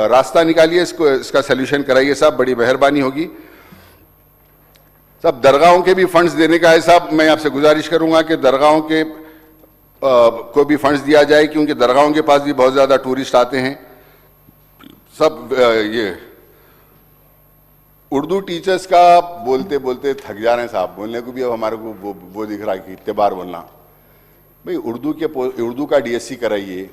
रास्ता निकालिए, इसका सोल्यूशन कराइए साहब, बड़ी मेहरबानी होगी साहब। दरगाहों के भी फंड्स देने का है साहब, मैं आपसे गुजारिश करूंगा कि दरगाहों के को भी फंड्स दिया जाए, क्योंकि दरगाहों के पास भी बहुत ज्यादा टूरिस्ट आते हैं सब। ये उर्दू टीचर्स का बोलते बोलते थक जा रहे हैं साहब, बोलने को भी अब हमारे को वो दिख रहा है कि इतने बार बोलना। भाई उर्दू का DSC कराइए,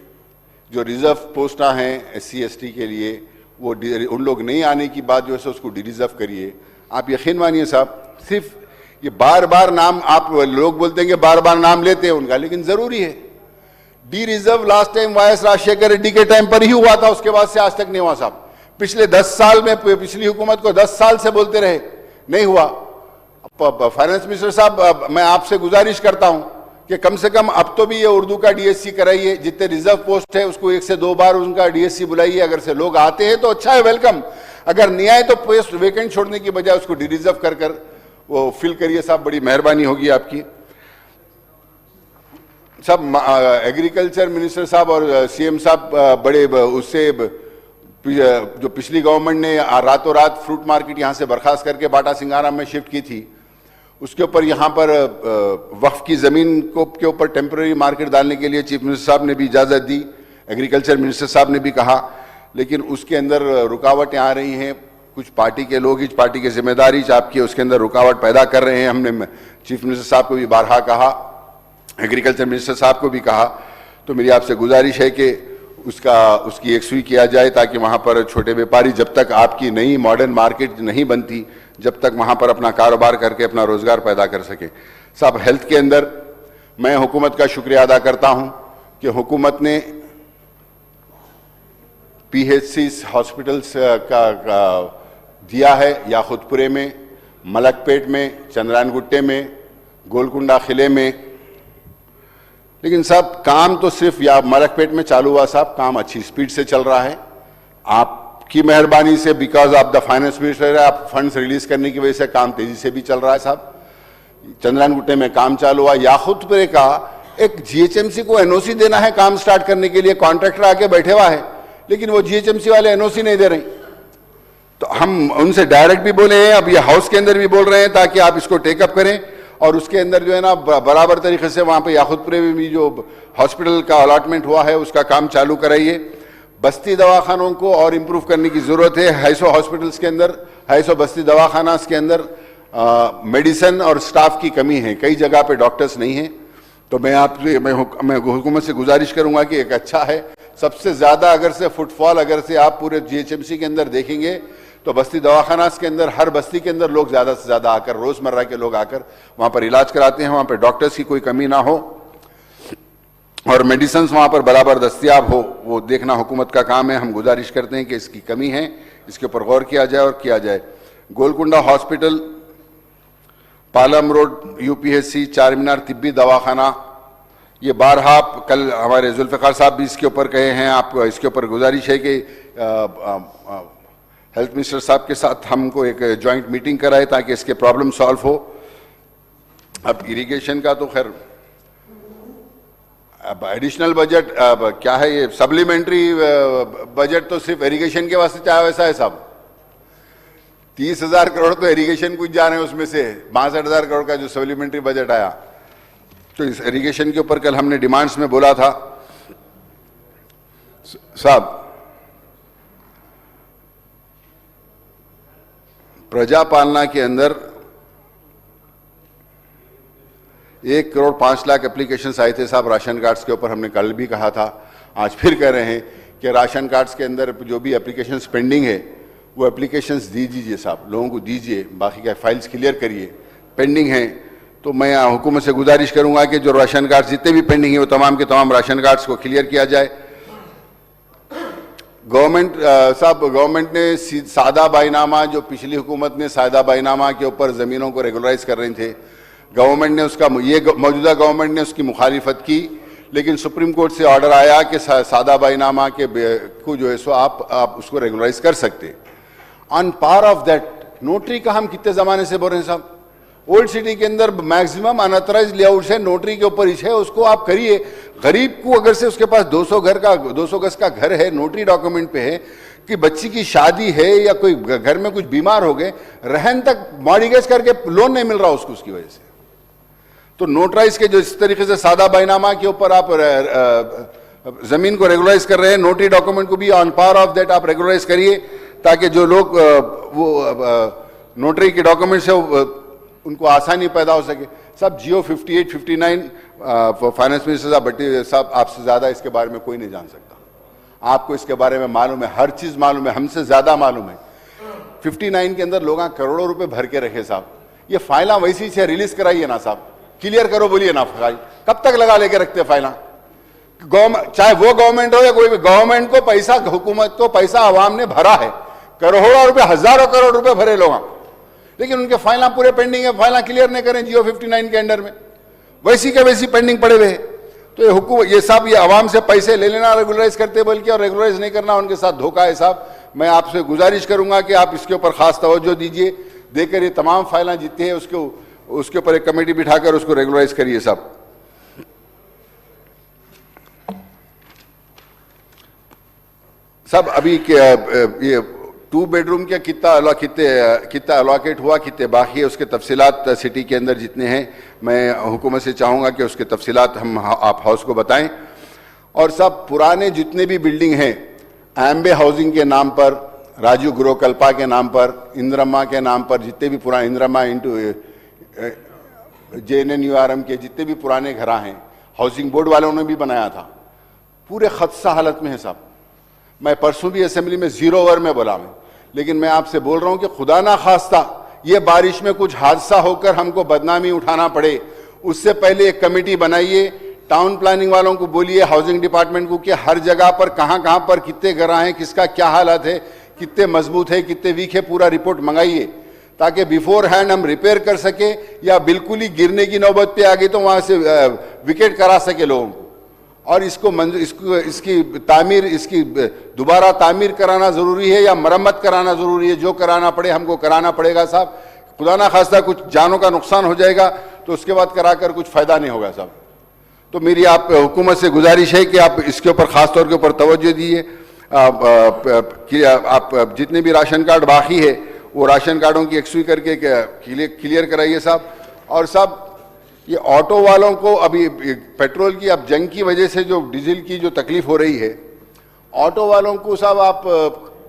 जो रिजर्व पोस्टां हैं SC ST के लिए, वो उन लोग नहीं आने की बात जो है उसको डिरिजर्व करिए। आप यकीन मानिए साहब, सिर्फ ये बार बार नाम आप लोग बोलते हैं कि बार बार नाम लेते हैं उनका, लेकिन जरूरी है। The reserve last time YS Rajashekhar Reddy के टाइम पर ही हुआ था, उसके बाद से आज तक नहीं हुआ साहब। पिछले 10 साल में पिछली हुकूमत को 10 साल से बोलते रहे, नहीं हुआ। फाइनेंस मिनिस्टर साहब, मैं आपसे गुजारिश करता हूं कि कम से कम अब तो भी ये उर्दू का DSC कराइए। जितने रिजर्व पोस्ट है उसको 1 से 2 बार उनका DSC बुलाइए। अगर से लोग आते हैं तो अच्छा है, वेलकम। अगर नहीं आए तो पोस्ट वेकेंट छोड़ने की बजाय उसको डिरिजर्व कर वो फिल करिए साहब, बड़ी मेहरबानी होगी आपकी सब। एग्रीकल्चर मिनिस्टर साहब और CM साहब बड़े उससे जो पिछली गवर्नमेंट ने रातों रात फ्रूट मार्केट यहां से बर्खास्त करके बाटा सिंगाराम में शिफ्ट की थी, उसके ऊपर यहां पर वक्फ की जमीन के ऊपर टेम्पररी मार्केट डालने के लिए चीफ मिनिस्टर साहब ने भी इजाजत दी, एग्रीकल्चर मिनिस्टर साहब ने भी कहा, लेकिन उसके अंदर रुकावटें आ रही हैं। कुछ पार्टी के लोग, इस पार्टी की जिम्मेदारी आपकी उसके अंदर रुकावट पैदा कर रहे हैं। हमने चीफ मिनिस्टर साहब को भी बारहा कहा, एग्रीकल्चर मिनिस्टर साहब को भी कहा। तो मेरी आपसे गुजारिश है कि उसकी एक्सवी किया जाए, ताकि वहां पर छोटे व्यापारी, जब तक आपकी नई मॉडर्न मार्केट नहीं बनती, जब तक वहां पर अपना कारोबार करके अपना रोजगार पैदा कर सके साहब। हेल्थ के अंदर मैं हुकूमत का शुक्रिया अदा करता हूं। कि हुकूमत ने PHC हॉस्पिटल्स का दिया है, याकुतपुरे में, मलकपेट में, चंद्रायनगुट्टे में, गोलकुंडा किले में, लेकिन साहब काम तो सिर्फ या मलकपेट में चालू हुआ साहब, काम अच्छी स्पीड से चल रहा है। आपकी मेहरबानी से, because of the finance minister है, आप फंड्स रिलीज करने की वजह से काम तेजी से भी चल रहा है साहब। चंद्रायनगुट्टे में काम चालू हुआ। याकुतपुरे का एक GHMC को NOC देना है काम स्टार्ट करने के लिए, कॉन्ट्रैक्टर आके बैठे हुआ है, लेकिन वो GHMC वाले NOC नहीं दे रहे। तो हम उनसे डायरेक्ट भी बोले हैं, अब ये हाउस के अंदर भी बोल रहे हैं ताकि आप इसको टेकअप करें और उसके अंदर जो है ना बराबर तरीके से वहां पे याकुतपुरे में भी जो हॉस्पिटल का अलॉटमेंट हुआ है उसका काम चालू कराइए। बस्ती दवाखानों को और इम्प्रूव करने की जरूरत है। 250 हॉस्पिटल्स के अंदर, 250 बस्ती दवाखाना के अंदर मेडिसिन और स्टाफ की कमी है, कई जगह पे डॉक्टर्स नहीं है। तो मैं हुकूमत से गुजारिश करूंगा कि एक अच्छा है, सबसे ज्यादा अगर से फुटफॉल अगर से आप पूरे GHMC के अंदर देखेंगे तो बस्ती दवाखाना के अंदर, हर बस्ती के अंदर लोग ज्यादा से ज्यादा आकर, रोजमर्रा के लोग आकर वहां पर इलाज कराते हैं, वहां पर डॉक्टर्स की कोई कमी ना हो और मेडिसिन वहां पर बराबर दस्तयाब हो, वो देखना हुकूमत का काम है। हम गुजारिश करते हैं कि इसकी कमी है, इसके ऊपर गौर किया जाए और किया जाए। Golconda hospital, Palam road UPHC, चार मीनार तिब्बी दवाखाना, ये बारहा कल हमारे जुल्फ़िकार साहब भी इसके ऊपर कहे हैं। आप इसके ऊपर गुजारिश है कि हेल्थ मिनिस्टर साहब के साथ हमको एक जॉइंट मीटिंग कराए ताकि इसके प्रॉब्लम सॉल्व हो। अब इरिगेशन का तो खैर अब एडिशनल बजट क्या है, ये सप्लीमेंट्री बजट तो सिर्फ इरिगेशन के वास्ते चाहे वैसा है साहब। 30,000 करोड़ तो इरिगेशन कुछ जा रहे हैं, उसमें से 62,000 करोड़ का जो सप्लीमेंट्री बजट आया। तो इस इरिगेशन के ऊपर कल हमने डिमांड्स में बोला था साहब, प्रजा पालना के अंदर 1 करोड़ 5 लाख एप्लीकेशंस आए थे साहब राशन कार्ड्स के ऊपर। हमने कल भी कहा था, आज फिर कह रहे हैं कि राशन कार्ड्स के अंदर जो भी एप्लीकेशंस पेंडिंग है वो एप्लीकेशंस दीजिए साहब, लोगों को दीजिए, बाकी का फाइल्स क्लियर करिए, पेंडिंग हैं। तो मैं हुकूमत से गुजारिश करूंगा कि जो राशन कार्ड जितने भी पेंडिंग है वो तमाम के तमाम राशन कार्ड्स को क्लियर किया जाए। गवर्नमेंट साहब, गवर्नमेंट ने सादा बाईनामा, जो पिछली हुकूमत ने सादा बाईनामा के ऊपर ज़मीनों को रेगुलराइज कर रहे थे, गवर्नमेंट ने उसका, ये मौजूदा गवर्नमेंट ने उसकी मुखालिफत की, लेकिन सुप्रीम कोर्ट से ऑर्डर आया कि सादा बाईनामा के को जो है सो आप उसको रेगुलराइज कर सकते। On par of that, notary का हम कितने ज़माने से बोल रहे हैं साहब, ओल्ड सिटी के अंदर मैक्सिमम अनऑथराइज्ड लेआउट्स है, नोटरी के ऊपर है, उसको आप करिए। गरीब को अगर से उसके पास 200 गज का घर है, नोटरी डॉक्यूमेंट पे है कि बच्ची की शादी है या कोई घर में कुछ बीमार हो गए, रहन तक मॉर्गेज करके लोन नहीं मिल रहा उसको, उसकी वजह से। तो नोटराइज के जो इस तरीके से सादा बाईनामा के ऊपर आप जमीन को रेगुलराइज कर रहे हैं, नोटरी डॉक्यूमेंट को भी ऑन पावर ऑफ दैट आप रेगुलराइज करिए, ताकि जो लोग वो नोटरी के डॉक्यूमेंट से उनको आसानी पैदा हो सके। सब जियो 58, 59 फाइनेंस मिनिस्टर साहब, भट्टी साहब, आपसे ज्यादा इसके बारे में कोई नहीं जान सकता। आपको इसके बारे में मालूम है, हर चीज मालूम है, हमसे ज्यादा मालूम है। 59 के अंदर लोग करोड़ों रुपए भर के रखे साहब, ये फाइला वैसी से रिलीज कराइए ना साहब, क्लियर करो, बोलिए ना फाइल कब तक लगा लेके रखते फाइला। चाहे वो गवर्नमेंट हो या कोई भी, गवर्नमेंट को पैसा, हुकूमत को पैसा आवाम ने भरा है, करोड़ों रुपए, हजारों करोड़ रुपए भरे लोग, लेकिन उनके फाइला पूरे पेंडिंग है, फाइला क्लियर नहीं करें जियो 59 के अंडर में, वैसी के वैसी पेंडिंग पड़े हुए हैं। तो ये हुकूमत, ये सब, ये आवाम से पैसे ले लेना रेगुलराइज करते बल्कि, और रेगुलराइज नहीं करना उनके साथ धोखा है साहब। मैं आपसे गुजारिश करूंगा कि आप इसके ऊपर खास तवज्जो दीजिए, देकर ये तमाम फाइलें जितनी है उसके ऊपर एक कमेटी बिठाकर उसको रेगुलराइज करिए साहब। सब अभी ये 2 बेडरूम के कितना अलॉकेट हुआ, कितने बाकी है, उसके तफसीलात सिटी के अंदर जितने हैं, मैं हुकूमत से चाहूँगा कि उसके तफसीलात आप हाउस को बताएं। और सब पुराने जितने भी बिल्डिंग हैं, एम्बे हाउसिंग के नाम पर, राजू गुरुकल्पा के नाम पर, इंद्रम्मा के नाम पर, जितने भी पुराने इंद्रम्मा इंटू JNNURM के जितने भी पुराने घर हैं, हाउसिंग बोर्ड वालों ने भी बनाया था, पूरे खदशा हालत में है साहब। मैं परसों भी असेंबली में 0 ओवर में बोला मैं, लेकिन मैं आपसे बोल रहा हूं कि खुदा ना खास्ता ये बारिश में कुछ हादसा होकर हमको बदनामी उठाना पड़े, उससे पहले एक कमेटी बनाइए, टाउन प्लानिंग वालों को बोलिए, हाउसिंग डिपार्टमेंट को, कि हर जगह पर कहां पर कितने घर हैं, किसका क्या हालत है, कितने मजबूत है, कितने वीक है, पूरा रिपोर्ट मंगाइए, ताकि बिफोर हैंड हम रिपेयर कर सके, या बिल्कुल ही गिरने की नौबत पे आ गई तो वहां से विकेट करा सके लोगों को। और इसकी तामीर, इसकी दोबारा तामीर कराना जरूरी है या मरम्मत कराना जरूरी है, जो कराना पड़े हमको कराना पड़ेगा साहब। खुदा ना खास्ता कुछ जानों का नुकसान हो जाएगा तो उसके बाद कराकर कुछ फायदा नहीं होगा साहब। तो मेरी आप हुकूमत से गुजारिश है कि आप इसके ऊपर खास तौर के ऊपर तवज्जो दिए। आप जितने भी राशन कार्ड बाकी है वो राशन कार्डों की एक्सवी करके क्लियर कराइए साहब। और साहब ये ऑटो वालों को अभी पेट्रोल की अब जंग की वजह से जो डीजल की जो तकलीफ हो रही है, ऑटो वालों को साहब आप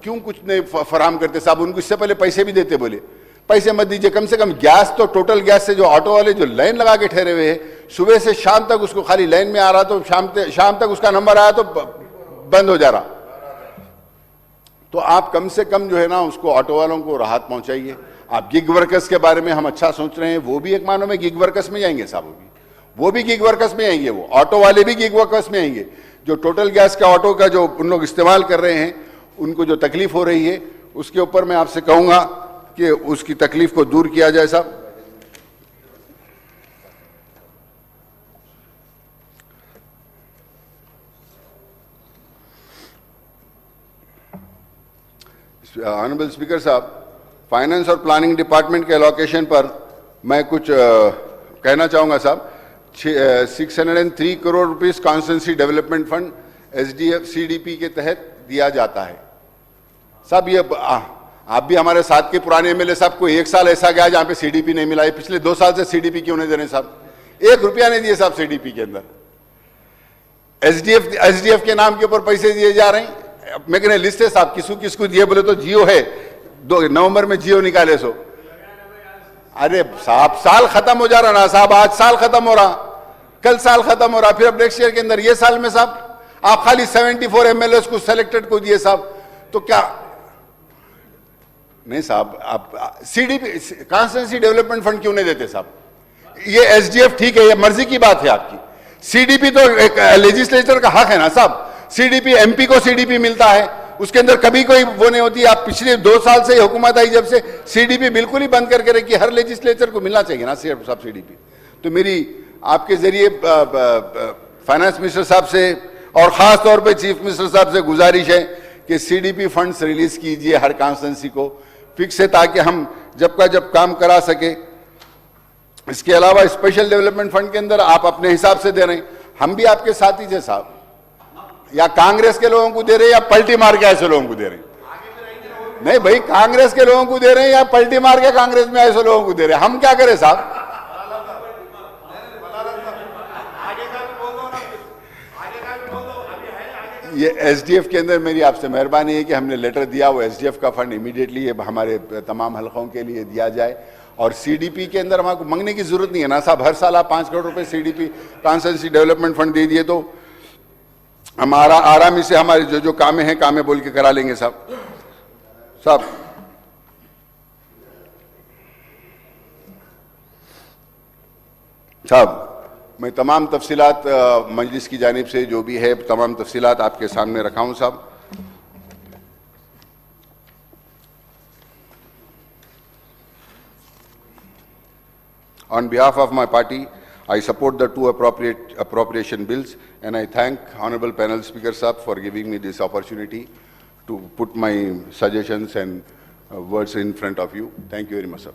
क्यों कुछ नहीं फराहम करते साहब? उनको इससे पहले पैसे भी देते, बोले पैसे मत दीजिए, कम से कम गैस तो, टोटल गैस से जो ऑटो वाले जो लाइन लगा के ठहरे हुए हैं, सुबह से शाम तक उसको खाली लाइन में आ रहा, तो शाम तक उसका नंबर आया तो बंद हो जा रहा। तो आप कम से कम जो है ना उसको ऑटो वालों को राहत पहुंचाइए। आप गिग वर्कर्स के बारे में हम अच्छा सोच रहे हैं, वो भी एक मानो में गिग वर्कर्स में जाएंगे साहब, वो भी गिग वर्कर्स में आएंगे, वो ऑटो वाले भी गिग वर्कर्स में आएंगे। जो टोटल गैस का ऑटो का जो उन लोग इस्तेमाल कर रहे हैं, उनको जो तकलीफ हो रही है, उसके ऊपर मैं आपसे कहूंगा कि उसकी तकलीफ को दूर किया जाए साहब। ऑनरेबल स्पीकर साहब, फाइनेंस और प्लानिंग डिपार्टमेंट के एलोकेशन पर मैं कुछ कहना चाहूंगा साहब। 603 crore rupees constituency development fund SDF CDP के तहत दिया जाता है साहब। ये आप भी हमारे साथ के पुराने एमएलए साहब, कोई एक साल ऐसा गया जहां पे सीडीपी नहीं मिला है? पिछले 2 साल से सीडीपी क्यों नहीं दे रहे साहब? 1 रुपया नहीं दिए साहब सीडीपी के अंदर। एसडीएफ के नाम के ऊपर पैसे दिए जा रहे हैं। मैं कहने लिस्ट है साहब, किसको दिए बोले तो जियो है, 2 नवंबर में जियो निकाले सो। अरे साहब साल खत्म हो जा रहा ना साहब, आज साल खत्म हो रहा, कल साल खत्म हो रहा, फिर अब नेक्स्ट ईयर के अंदर, ये साल में साहब आप खाली 74 एमएलए को सेलेक्टेड को दिए साहब। तो क्या नहीं साहब, आप सीडीपी कॉन्स्टिट्यूंसी डेवलपमेंट फंड क्यों नहीं देते साहब? ये एसडीएफ ठीक है, ये मर्जी की बात है आपकी। सीडीपी तो एक लेजिस्लेचर का हक है ना साहब। सीडीपी, एमपी को सीडीपी मिलता है, उसके अंदर कभी कोई वो नहीं होती। आप पिछले 2 साल से हुकूमत आई जब से, सीडीपी बिल्कुल ही बंद करके रखी। हर लेजिस्लेचर को मिलना चाहिए ना साहब सीडीपी। तो मेरी आपके जरिए फाइनेंस मिनिस्टर साहब से और खास तौर पे चीफ मिनिस्टर साहब से गुजारिश है कि सीडीपी फंड्स रिलीज कीजिए हर कॉन्स्टिट्यूंसी को फिक्स है, ताकि हम जब काम करा सके। इसके अलावा स्पेशल डेवलपमेंट फंड के अंदर आप अपने हिसाब से दे रहे हैं, हम भी आपके साथी थे साहब। या कांग्रेस के लोगों को दे रहे हैं या पलटी मार के ऐसे लोगों को दे रहे हैं? नहीं भाई, कांग्रेस के लोगों को दे रहे हैं या पलटी मार के कांग्रेस में ऐसे लोगों को दे रहे हैं? हम क्या करें साहब? ये एसडीएफ के अंदर मेरी आपसे मेहरबानी है कि हमने लेटर दिया, वो एसडीएफ का फंड इमीडिएटली हमारे तमाम हलकों के लिए दिया जाए। और सीडीपी के अंदर हमको मांगने की जरूरत नहीं है ना साहब। हर साल आप 5 करोड़ रुपए सीडीपी कॉन्स्टिट्यूंसी डेवलपमेंट फंड दे दिए तो हमारा आरामी से हमारे जो कामें हैं कामें बोल के करा लेंगे साहब। साहब मैं तमाम तफसीलात मजलिस की जानिब से जो भी है तमाम तफसीलात आपके सामने रखा हूं साहब। On behalf of my party, I support the 2 appropriation bills, and I thank Honorable Panel Speaker Sahab for giving me this opportunity to put my suggestions and words in front of you. Thank you very much, sir.